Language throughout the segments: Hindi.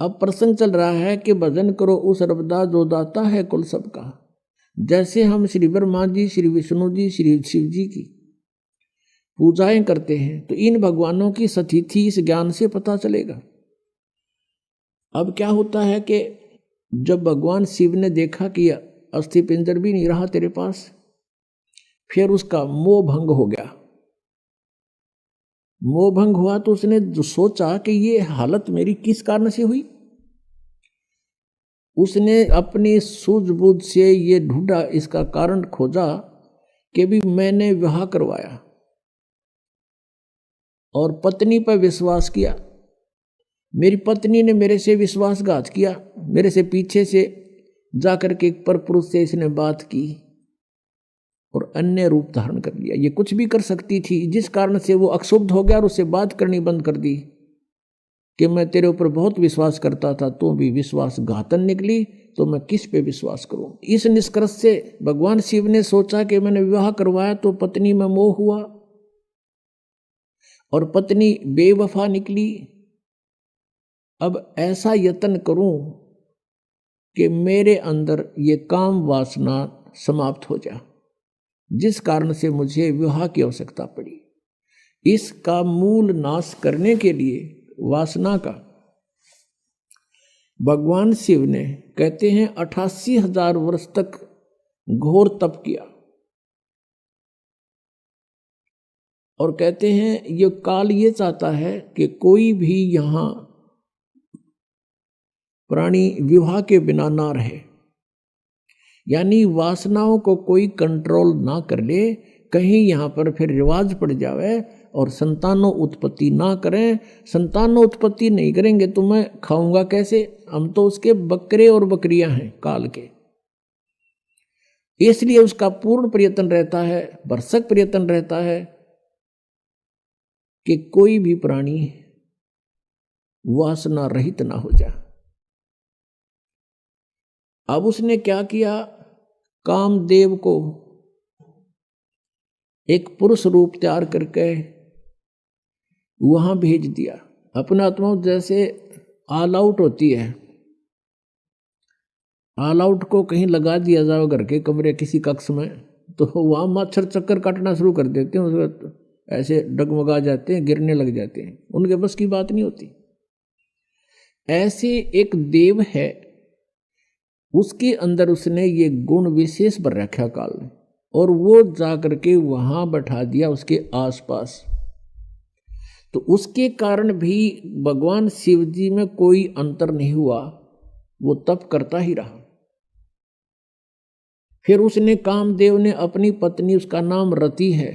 अब प्रसंग चल रहा है कि भजन करो उस रबदा जो दाता है कुल सबका। जैसे हम श्री ब्रह्मा जी, श्री विष्णु जी, श्री शिव जी की पूजाएं करते हैं तो इन भगवानों की सतिथि इस ज्ञान से पता चलेगा। अब क्या होता है कि जब भगवान शिव ने देखा कि अस्थि पिंजर भी नहीं रहा तेरे पास, फिर उसका मोह भंग हो गया। मोह भंग हुआ तो उसने जो सोचा कि ये हालत मेरी किस कारण से हुई। उसने अपनी सूझबूझ से ये ढूंढा, इसका कारण खोजा कि भी मैंने विवाह करवाया और पत्नी पर विश्वास किया, मेरी पत्नी ने मेरे से विश्वासघात किया, मेरे से पीछे से जाकर के एक पर पुरुष से इसने बात की और अन्य रूप धारण कर लिया। ये कुछ भी कर सकती थी, जिस कारण से वो अक्षुब्ध हो गया और उससे बात करनी बंद कर दी कि मैं तेरे ऊपर बहुत विश्वास करता था, तो भी विश्वासघातन निकली, तो मैं किस पे विश्वास करूं। इस निष्कर्ष से भगवान शिव ने सोचा कि मैंने विवाह करवाया तो पत्नी में मोह हुआ और पत्नी बेवफा निकली। अब ऐसा यत्न करूं कि मेरे अंदर ये काम वासना समाप्त हो जाए, जिस कारण से मुझे विवाह की आवश्यकता पड़ी। इसका मूल नाश करने के लिए वासना का भगवान शिव ने कहते हैं 88,000 वर्ष तक घोर तप किया और कहते हैं ये काल ये चाहता है कि कोई भी यहां प्राणी विवाह के बिना ना रहे, यानी वासनाओं को कोई कंट्रोल ना कर ले, कहीं यहाँ पर फिर रिवाज पड़ जावे और संतानों उत्पत्ति ना करें। संतानों उत्पत्ति नहीं करेंगे तो मैं खाऊंगा कैसे, हम तो उसके बकरे और बकरियां हैं काल के। इसलिए उसका पूर्ण प्रयत्न रहता है, भरसक प्रयत्न रहता है कि कोई भी प्राणी वासना रहित ना हो जाए। अब उसने क्या किया, कामदेव को एक पुरुष रूप तैयार करके वहां भेज दिया। अपना आत्मा जैसे ऑल आउट होती है, ऑल आउट को कहीं लगा दिया जाए घर के कमरे किसी कक्ष में, तो वहां मच्छर चक्कर काटना शुरू कर देते हैं, उसमें ऐसे डगमगा जाते हैं, गिरने लग जाते हैं, उनके बस की बात नहीं होती। ऐसे एक देव है, उसके अंदर उसने ये गुण विशेष भर रखा काल ने, और वो जाकर के वहां बैठा दिया उसके आसपास। तो उसके कारण भी भगवान शिव जी में कोई अंतर नहीं हुआ, वो तप करता ही रहा। फिर उसने कामदेव ने अपनी पत्नी, उसका नाम रति है,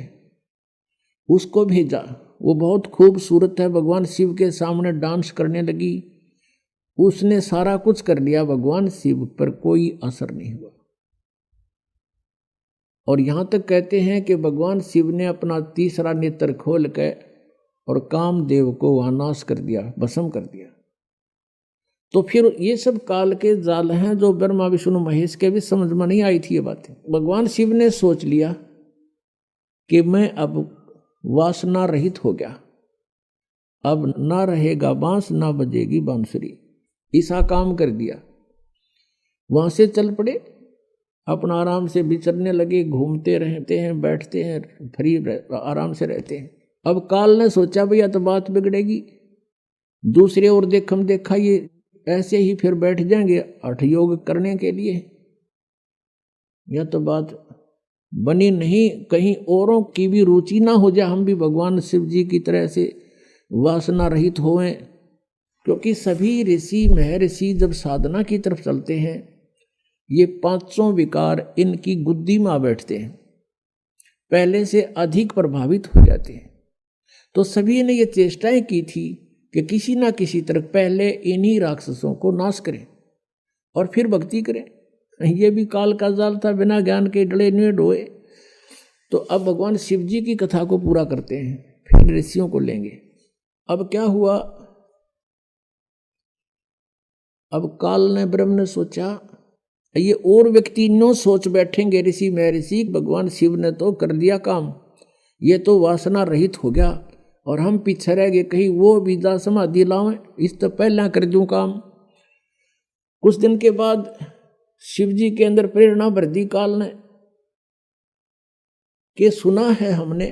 उसको भेजा। वो बहुत खूबसूरत है, भगवान शिव के सामने डांस करने लगी। उसने सारा कुछ कर लिया, भगवान शिव पर कोई असर नहीं हुआ। और यहां तक कहते हैं कि भगवान शिव ने अपना तीसरा नेत्र खोल के और कामदेव को वहां नाश कर दिया, भस्म कर दिया। तो फिर ये सब काल के जाल हैं जो ब्रह्मा विष्णु महेश के भी समझ में नहीं आई थी ये बातें। भगवान शिव ने सोच लिया कि मैं अब वासना रहित हो गया, अब ना रहेगा बांस ना बजेगी बांसुरी, ऐसा काम कर दिया। वहां से चल पड़े, अपना आराम से विचरने लगे, घूमते रहते हैं, बैठते हैं, फ्री आराम से रहते हैं। अब काल ने सोचा भैया तो बात बिगड़ेगी, दूसरे और देखम देखा ये ऐसे ही फिर बैठ जाएंगे हठ योग करने के लिए, यह तो बात बनी नहीं। कहीं औरों की भी रुचि ना हो जाए, हम भी भगवान शिव जी की तरह से वासना रहित होएं। क्योंकि सभी ऋषि महर्षि जब साधना की तरफ चलते हैं, ये पांचों विकार इनकी गुद्दी में आ बैठते हैं, पहले से अधिक प्रभावित हो जाते हैं। तो सभी ने ये चेष्टाएं की थी कि किसी ना किसी तरह पहले इन्हीं राक्षसों को नाश करें और फिर भक्ति करें। ये भी काल का जाल था, बिना ज्ञान के डले नुए ढोए। तो अब भगवान शिव जी की कथा को पूरा करते हैं, फिर ऋषियों को लेंगे। अब क्या हुआ, अब काल ने ब्रह्म ने सोचा ये और व्यक्ति नो सोच बैठेंगे ऋषि महर्षि, भगवान शिव ने तो कर दिया काम, ये तो वासना रहित हो गया और हम पीछे रह गए, कहीं वो विद्या समाधि लावें, इस तो पहला कर दूं काम। कुछ दिन के बाद शिव जी के अंदर प्रेरणा भर दी काल ने कि सुना है हमने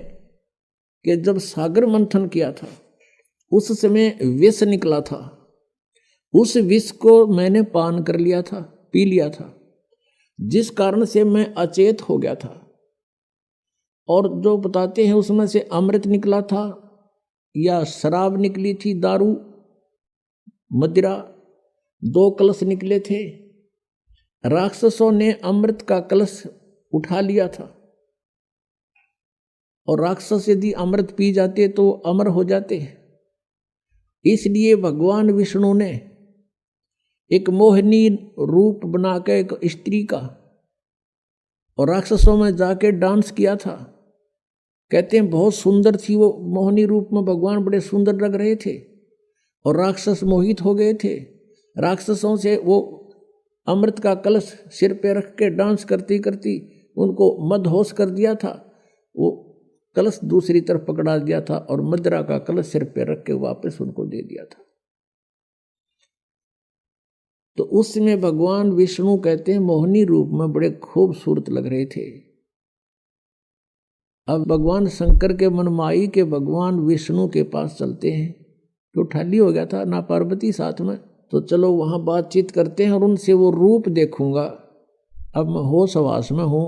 कि जब सागर मंथन किया था उस समय विष निकला था, उस विष को मैंने पान कर लिया था, पी लिया था, जिस कारण से मैं अचेत हो गया था। और जो बताते हैं उसमें से अमृत निकला था या शराब निकली थी, दारू मदिरा, 2 कलश निकले थे। राक्षसों ने अमृत का कलश उठा लिया था और राक्षस यदि अमृत पी जाते तो अमर हो जाते। इसलिए भगवान विष्णु ने एक मोहिनी रूप बनाकर एक स्त्री का और राक्षसों में जाके डांस किया था। कहते हैं बहुत सुंदर थी वो मोहिनी रूप में, भगवान बड़े सुंदर लग रहे थे और राक्षस मोहित हो गए थे। राक्षसों से वो अमृत का कलश सिर पे रख के डांस करती करती उनको मदहोश कर दिया था। वो कलश दूसरी तरफ पकड़ा दिया था और मदिरा का कलश सिर पे रख के वापस उनको दे दिया था। तो उस समय भगवान विष्णु कहते हैं मोहिनी रूप में बड़े खूबसूरत लग रहे थे। अब भगवान शंकर के मनमाई के भगवान विष्णु के पास चलते हैं, तो ठाली हो गया था ना पार्वती साथ में, तो चलो वहां बातचीत करते हैं और उनसे वो रूप देखूंगा। अब मैं होश हवास में हूं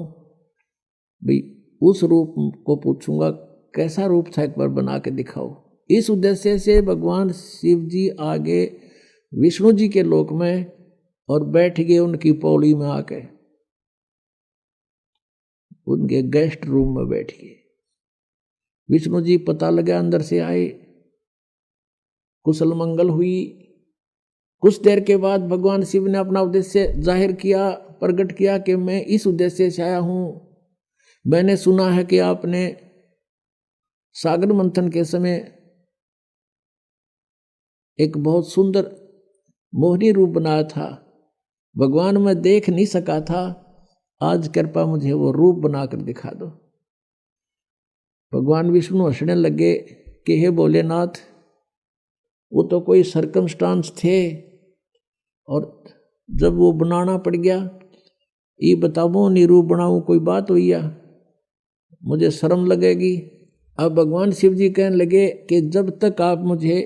भाई, उस रूप को पूछूंगा कैसा रूप था, एक बार बना के दिखाओ। इस उद्देश्य से भगवान शिव जी आगे विष्णु जी के लोक में और बैठ गए उनकी पौड़ी में आके, उनके गेस्ट रूम में बैठ गए। विष्णु जी पता लगा अंदर से आए, कुशल मंगल हुई। कुछ देर के बाद भगवान शिव ने अपना उद्देश्य जाहिर किया, प्रकट किया कि मैं इस उद्देश्य से आया हूं। मैंने सुना है कि आपने सागर मंथन के समय एक बहुत सुंदर मोहिनी रूप बनाया था। भगवान मैं देख नहीं सका था, आज कृपा मुझे वो रूप बनाकर दिखा दो। भगवान विष्णु हंसने लगे कि हे भोलेनाथ, वो तो कोई सर्कमस्टांस थे और जब वो बनाना पड़ गया, ये बताओ नहीं रूप बनाऊं, कोई बात हुई या मुझे शर्म लगेगी। अब भगवान शिव जी कहने लगे कि जब तक आप मुझे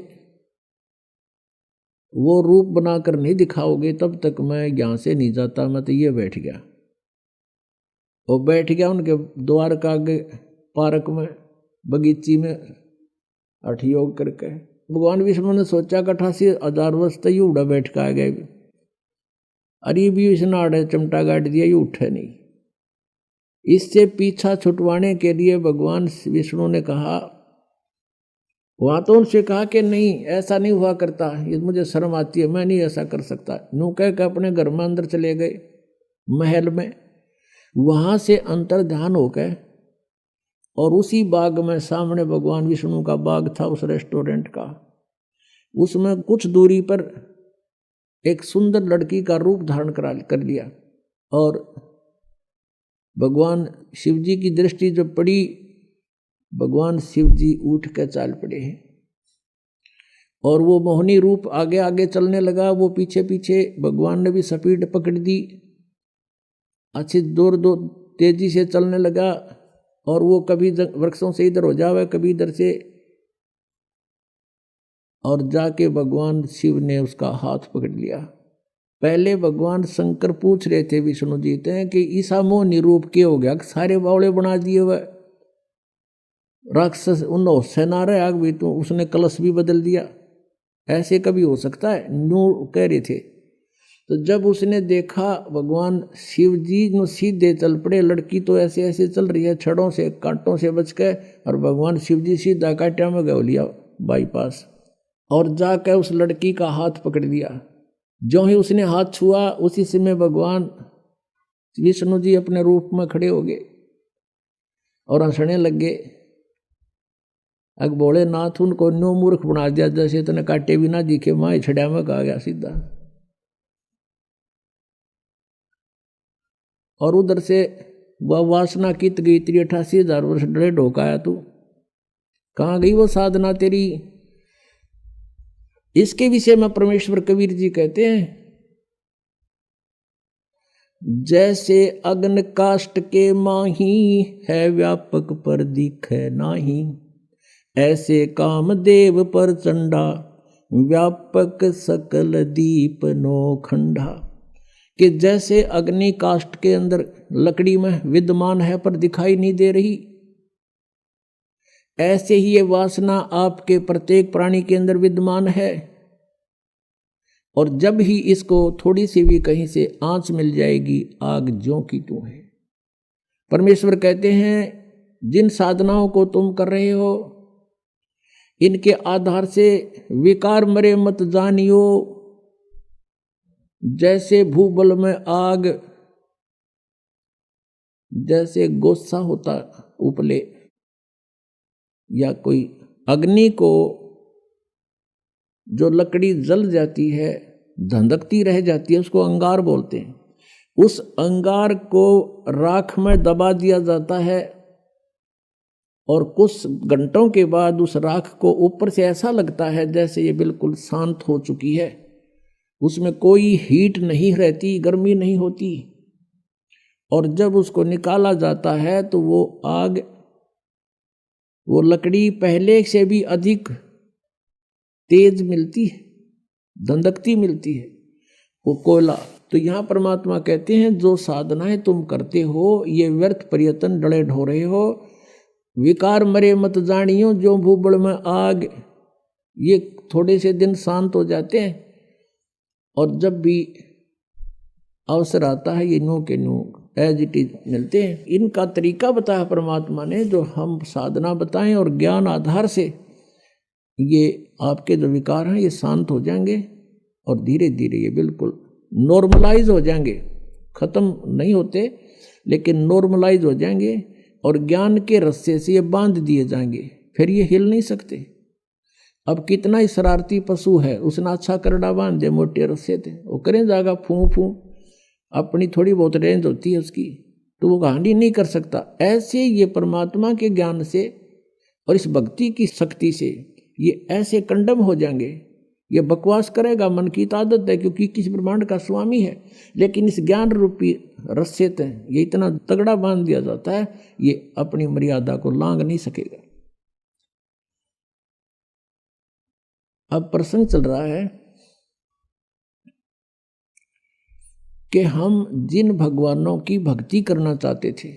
वो रूप बनाकर नहीं दिखाओगे तब तक मैं यहां से नहीं जाता। मैं तो ये बैठ गया, वो बैठ गया उनके द्वार का आगे पार्क में, बगीची में हठ योग करके। भगवान विष्णु ने सोचा कि 88,000 वर्ष तक उड़ा बैठ के आ गए, अरे भी इसने आड़े चिमटा गाड़ दिया, ये उठे नहीं। इससे पीछा छुटवाने के लिए भगवान विष्णु ने कहा, वहां तो उनसे कहा कि नहीं ऐसा नहीं हुआ करता, ये मुझे शर्म आती है, मैं नहीं ऐसा कर सकता। यूं कह के अपने घर में अंदर चले गए महल में। वहां से अंतर ध्यान हो गए और उसी बाग में, सामने भगवान विष्णु का बाग था उस रेस्टोरेंट का, उसमें कुछ दूरी पर एक सुंदर लड़की का रूप धारण कर लिया। और भगवान शिव जी की दृष्टि जब पड़ी, भगवान शिव जी उठ कर चाल पड़े हैं और वो मोहिनी रूप आगे आगे चलने लगा, वो पीछे पीछे। भगवान ने भी स्पीड पकड़ दी, अच्छी दूर तेजी से चलने लगा और वो कभी वृक्षों से इधर हो जावे, कभी इधर से, और जाके भगवान शिव ने उसका हाथ पकड़ लिया। पहले भगवान शंकर पूछ रहे थे विष्णु जी से कि ईसा मोहिनी रूप के हो गया, सारे बावले बना दिए हुए राक्षस, उन होश ना रहे आग भी, तो उसने कलश भी बदल दिया, ऐसे कभी हो सकता है, न्यू कह रहे थे। तो जब उसने देखा भगवान शिव जी नो सीधे चल पड़े, लड़की तो ऐसे ऐसे चल रही है छड़ों से कांटों से बच के, और भगवान शिव जी सीधा कांटा में गौ लिया बाईपास, और जाकर उस लड़की का हाथ पकड़ लिया। जो ही उसने हाथ छुआ उसी समय भगवान विष्णु जी अपने रूप में खड़े हो गए और हंसने लगे। अग भोलेनाथ उनको नो मूर्ख बना दिया, जैसे इतने काटे भी ना दिखे, माँ छड़ा में कहा गया सीधा। और उधर से वह वासना कित गई, 88,000 वर्ष डरे ढोकाया तू, कहाँ गई वो साधना तेरी। इसके विषय में परमेश्वर कबीर जी कहते हैं जैसे अग्न काष्ठ के माही, है व्यापक पर दिखे नाही। ऐसे कामदेव पर चंडा, व्यापक सकल दीप नौखंडा। कि जैसे अग्नि काष्ठ के अंदर लकड़ी में विद्यमान है पर दिखाई नहीं दे रही, ऐसे ही ये वासना आपके प्रत्येक प्राणी के अंदर विद्यमान है। और जब ही इसको थोड़ी सी भी कहीं से आंच मिल जाएगी, आग ज्यों की त्यों है। परमेश्वर कहते हैं जिन साधनाओं को तुम कर रहे हो, इनके आधार से विकार मरे मत जानियो। जैसे भूबल में आग, जैसे गोस्सा होता उपले, या कोई अग्नि को जो लकड़ी जल जाती है, धंधकती रह जाती है, उसको अंगार बोलते हैं। उस अंगार को राख में दबा दिया जाता है और कुछ घंटों के बाद उस राख को ऊपर से ऐसा लगता है जैसे ये बिल्कुल शांत हो चुकी है, उसमें कोई हीट नहीं रहती, गर्मी नहीं होती। और जब उसको निकाला जाता है तो वो आग, वो लकड़ी पहले से भी अधिक तेज मिलती है, धंधकती मिलती है, वो कोयला। तो यहाँ परमात्मा कहते हैं जो साधनाएं तुम करते हो, ये व्यर्थ प्रयत्न डले ढो रहे हो। विकार मरे मत जानियो, जो भूबड़ में आग, ये थोड़े से दिन शांत हो जाते हैं और जब भी अवसर आता है ये नो के नो एज इट इज मिलते हैं। इनका तरीका बताया परमात्मा ने, जो हम साधना बताएं और ज्ञान आधार से ये आपके जो विकार हैं ये शांत हो जाएंगे और धीरे धीरे ये बिल्कुल नॉर्मलाइज हो जाएंगे। खत्म नहीं होते लेकिन नॉर्मलाइज हो जाएंगे और ज्ञान के रस्से से ये बांध दिए जाएंगे, फिर ये हिल नहीं सकते। अब कितना ही शरारती पशु है, उसने अच्छा करड़ा बांध दे मोटे रस्से थे, वो करें जाएगा फूं फूं, अपनी थोड़ी बहुत रेंज होती है उसकी, तो वो कहानी नहीं कर सकता। ऐसे ये परमात्मा के ज्ञान से और इस भक्ति की शक्ति से ये ऐसे कंडम हो जाएंगे। ये बकवास करेगा, मन की आदत है, क्योंकि किस ब्रह्मांड का स्वामी है, लेकिन इस ज्ञान रूपी रस्से से ये इतना तगड़ा बांध दिया जाता है, ये अपनी मर्यादा को लांघ नहीं सकेगा। अब प्रसंग चल रहा है कि हम जिन भगवानों की भक्ति करना चाहते थे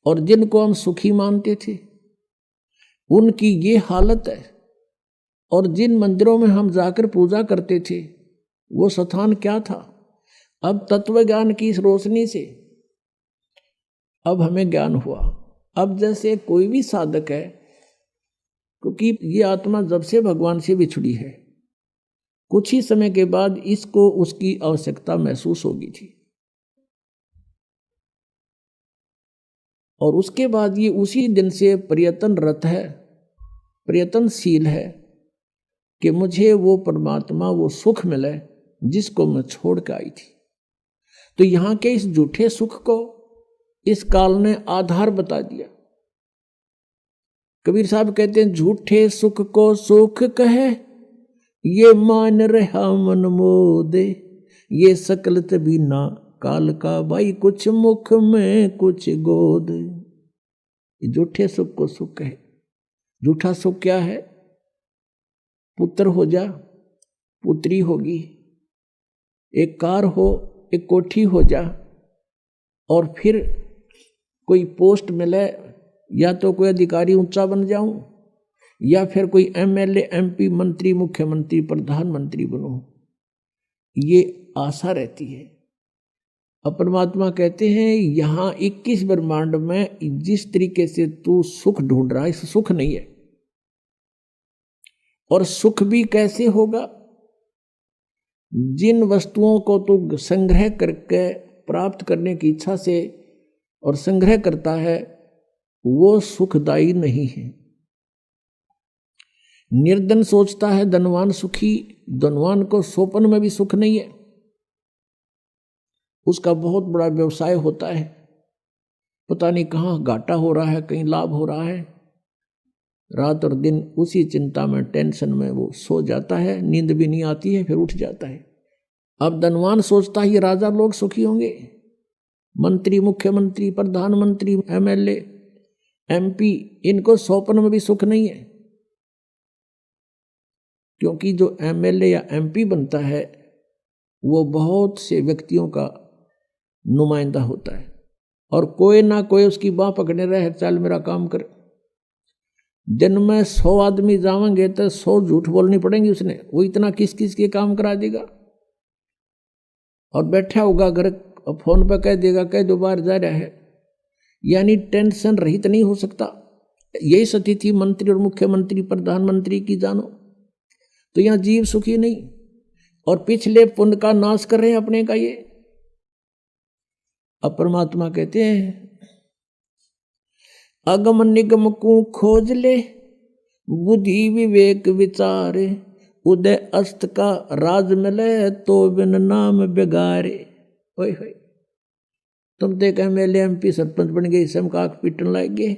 और जिनको हम सुखी मानते थे, उनकी ये हालत है। और जिन मंदिरों में हम जाकर पूजा करते थे, वो स्थान क्या था? अब तत्व ज्ञान की इस रोशनी से अब हमें ज्ञान हुआ। अब जैसे कोई भी साधक है, क्योंकि ये आत्मा जब से भगवान से बिछड़ी है, कुछ ही समय के बाद इसको उसकी आवश्यकता महसूस होगी थी, और उसके बाद ये उसी दिन से प्रयत्नरत है, प्रयत्नशील है कि मुझे वो परमात्मा, वो सुख मिले जिसको मैं छोड़ के आई थी। तो यहाँ के इस झूठे सुख को इस काल ने आधार बता दिया। कबीर साहब कहते हैं, झूठे सुख को सुख कहे, ये मान रहा मन मोदे, ये सकल तभी ना काल का भाई, कुछ मुख में कुछ गोद। झूठे सुख को सुख कहे। झूठा सुख क्या है? पुत्र हो जा, पुत्री होगी, एक कार हो, एक कोठी हो जा, और फिर कोई पोस्ट मिले, या तो कोई अधिकारी ऊंचा बन जाऊं, या फिर कोई एमएलए, एमपी, मंत्री, मुख्यमंत्री, प्रधानमंत्री बनूं, ये आशा रहती है। अब परमात्मा कहते हैं यहां 21 ब्रह्मांड में जिस तरीके से तू सुख ढूंढ रहा है, इस सुख नहीं है। और सुख भी कैसे होगा? जिन वस्तुओं को तू संग्रह करके प्राप्त करने की इच्छा से और संग्रह करता है, वो सुखदायी नहीं है। निर्धन सोचता है धनवान सुखी, धनवान को सोपन में भी सुख नहीं है। उसका बहुत बड़ा व्यवसाय होता है, पता नहीं कहाँ घाटा हो रहा है, कहीं लाभ हो रहा है, रात और दिन उसी चिंता में, टेंशन में वो सो जाता है, नींद भी नहीं आती है, फिर उठ जाता है। अब धनवान सोचता ही राजा लोग सुखी होंगे, मंत्री, मुख्यमंत्री, प्रधानमंत्री, एमएलए, एमपी, इनको स्वप्न में भी सुख नहीं है, क्योंकि जो एमएलए या एमपी बनता है वो बहुत से व्यक्तियों का नुमाइंदा होता है और कोई ना कोई उसकी बाह पकड़े रहे, चल मेरा काम कर। दिन में 100 आदमी जावेंगे तो 100 झूठ बोलनी पड़ेंगी उसने, वो इतना किस किस के काम करा देगा और बैठा होगा घर फोन पर कह देगा कह दो बार जा रहा है, यानी टेंशन रहित नहीं हो सकता। यही स्थिति मंत्री और मुख्यमंत्री, प्रधानमंत्री की जानो तो यहाँ जीव सुखी नहीं और पिछले पुण्य का नाश कर रहे हैं अपने का। ये अब परमात्मा कहते हैं अगम निगम को खोज ले, बुद्धि विवेक विचार, उदय अस्त का राज मिले तो बिन नाम बेगारे। ओए होए, तुम देख एमएलए एमपी सरपंच बन गए, सब का पीटन लग गए।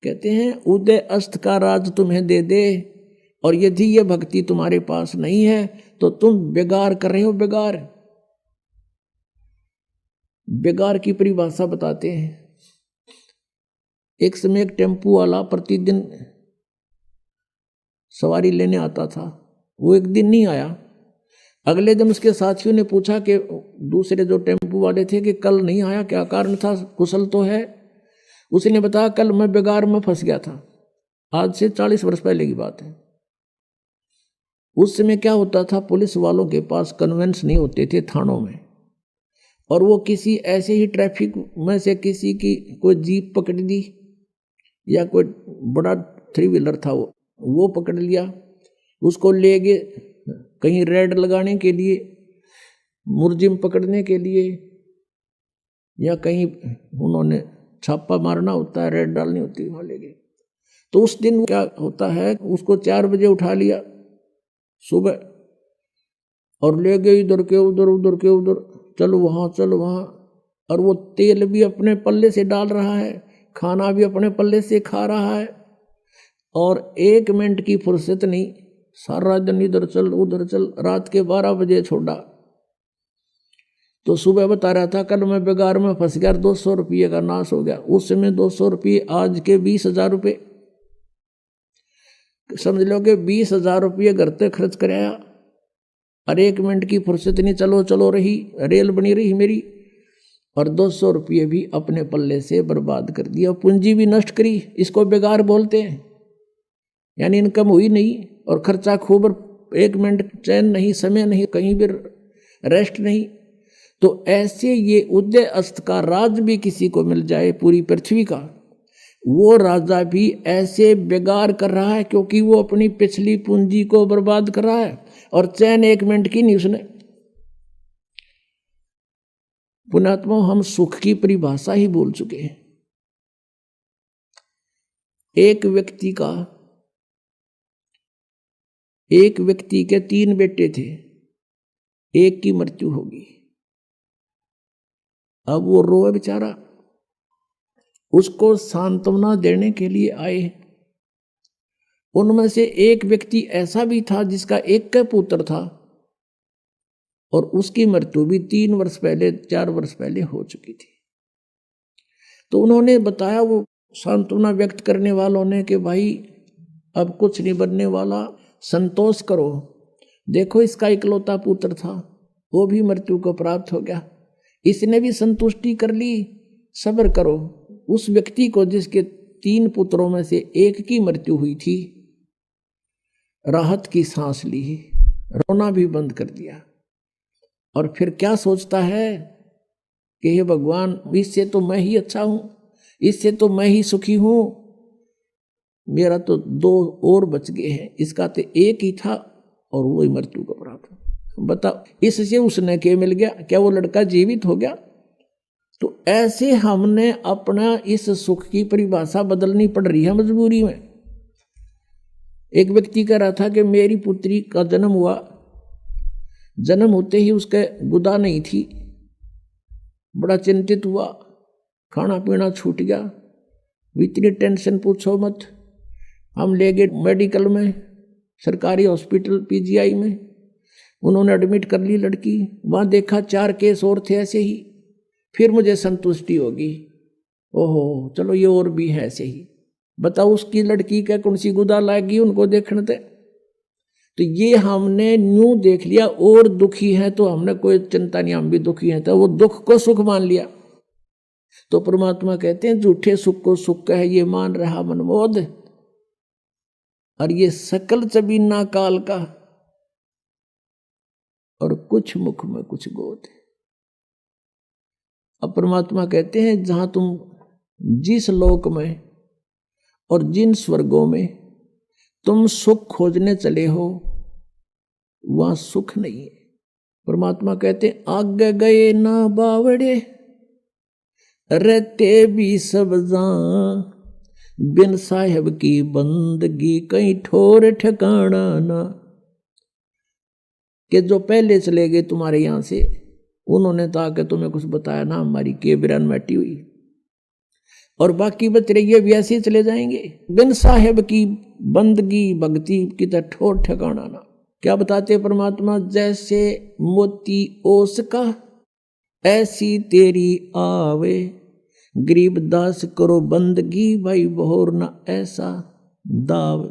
कहते हैं उदय अस्त का राज तुम्हें दे दे और यदि ये भक्ति तुम्हारे पास नहीं है तो तुम बेगार कर रहे हो। बेगार, बेगार की परिभाषा बताते हैं। एक समय एक टेम्पू वाला प्रतिदिन सवारी लेने आता था, वो एक दिन नहीं आया। अगले दिन उसके साथियों ने पूछा कि दूसरे जो टेम्पू वाले थे कि कल नहीं आया, क्या कारण था, कुशल तो है। उसने बताया कल मैं बेगार में फंस गया था। आज से 40 वर्ष पहले की बात है। उस समय क्या होता था, पुलिस वालों के पास कन्वेंस नहीं होते थे थानों में, और वो किसी ऐसे ही ट्रैफिक में से किसी की कोई जीप पकड़ दी या कोई बड़ा 3 व्हीलर था वो पकड़ लिया, उसको ले गए कहीं रेड लगाने के लिए, मुर्जिम पकड़ने के लिए, या कहीं उन्होंने छापा मारना होता है, रेड डालनी होती है, वहाँ ले गए। तो उस दिन क्या होता है, उसको 4 बजे उठा लिया सुबह और ले गए इधर के उधर, उधर के उधर, चलो वहाँ चलो वहाँ। और वो तेल भी अपने पल्ले से डाल रहा है, खाना भी अपने पल्ले से खा रहा है और 1 मिनट की फुर्सत नहीं, सारा दिन इधर चल उधर चल। रात के 12 बजे छोड़ा तो सुबह बता रहा था कल मैं बेगार में फंस गया, 200 रुपये का नाश हो गया। उस समय 200 रुपये आज के 20,000 रुपये, समझ लो कि 20,000 रुपये घर तक खर्च कराया और 1 मिनट की फुर्सत नहीं, चलो चलो रही, रेल बनी रही मेरी, और 200 रुपये भी अपने पल्ले से बर्बाद कर दिया, पूंजी भी नष्ट करी। इसको बेगार बोलते हैं, यानी इनकम हुई नहीं और खर्चा खूब, 1 मिनट चैन नहीं, समय नहीं, कहीं भी रेस्ट नहीं। तो ऐसे ये उदय अस्त का राज भी किसी को मिल जाए पूरी पृथ्वी का, वो राजा भी ऐसे बेगार कर रहा है क्योंकि वो अपनी पिछली पूंजी को बर्बाद कर रहा है और चैन 1 मिनट की नहीं उसने। पुण्यात्मा, हम सुख की परिभाषा ही बोल चुके हैं। एक व्यक्ति के 3 बेटे थे, एक की मृत्यु होगी। अब वो रोए बेचारा, उसको सांत्वना देने के लिए आए। उनमें से एक व्यक्ति ऐसा भी था जिसका एक का पुत्र था और उसकी मृत्यु भी 3 वर्ष पहले 4 वर्ष पहले हो चुकी थी। तो उन्होंने बताया, वो सांत्वना व्यक्त करने वालों ने, कि भाई अब कुछ नहीं बनने वाला, संतोष करो, देखो इसका इकलौता पुत्र था, वो भी मृत्यु को प्राप्त हो गया, इसने भी संतुष्टि कर ली, सब्र करो। उस व्यक्ति को जिसके 3 पुत्रों में से एक की मृत्यु हुई थी, राहत की सांस ली, रोना भी बंद कर दिया और फिर क्या सोचता है कि हे भगवान, इससे तो मैं ही अच्छा हूं, इससे तो मैं ही सुखी हूं, मेरा तो 2 और बच गए हैं, इसका तो एक ही था और वही मृत्यु को प्राप्त। बताओ, इससे उसने क्या मिल गया? क्या वो लड़का जीवित हो गया? तो ऐसे हमने अपना इस सुख की परिभाषा बदलनी पड़ रही है मजबूरी में। एक व्यक्ति कह रहा था कि मेरी पुत्री का जन्म हुआ, जन्म होते ही उसके गुदा नहीं थी, बड़ा चिंतित हुआ, खाना पीना छूट गया, इतनी टेंशन पूछो मत। हम ले गए मेडिकल में, सरकारी हॉस्पिटल पीजीआई में, उन्होंने एडमिट कर ली लड़की, वहां देखा 4 केस और थे ऐसे ही, फिर मुझे संतुष्टि होगी, ओहो चलो ये और भी है ऐसे ही। बताओ उसकी लड़की का कौन सी गुदा लाएगी उनको देखने थे। तो ये हमने न्यू देख लिया, और दुखी है तो हमने कोई चिंता नहीं, हम भी दुखी हैं, तो वो दुख को सुख मान लिया। तो परमात्मा कहते हैं झूठे सुख को सुख है ये मान रहा मनमोद, और ये सकल चबीना काल का, और कुछ मुख में कुछ गोद। अब परमात्मा कहते हैं जहां तुम जिस लोक में और जिन स्वर्गों में तुम सुख खोजने चले हो वहां सुख नहीं है। परमात्मा कहते हैं आगे गए ना बावड़े, रहते भी सब जान, बिन साहेब की बंदगी कहीं ठोर ठिकाना ना। कि जो पहले चले गए तुम्हारे यहां से, उन्होंने तो आके तुम्हें कुछ बताया ना, हमारी केबरन मैटी हुई, और बाकी बच रही है भी ऐसे ही चले जाएंगे। बिन साहेब की बंदगी भक्ति की तो ठोर ठिकाना ना। क्या बताते परमात्मा, जैसे मोती ओस का ऐसी तेरी आवे, गरीब दास करो बंदगी भाई बहोर ना ऐसा दाव।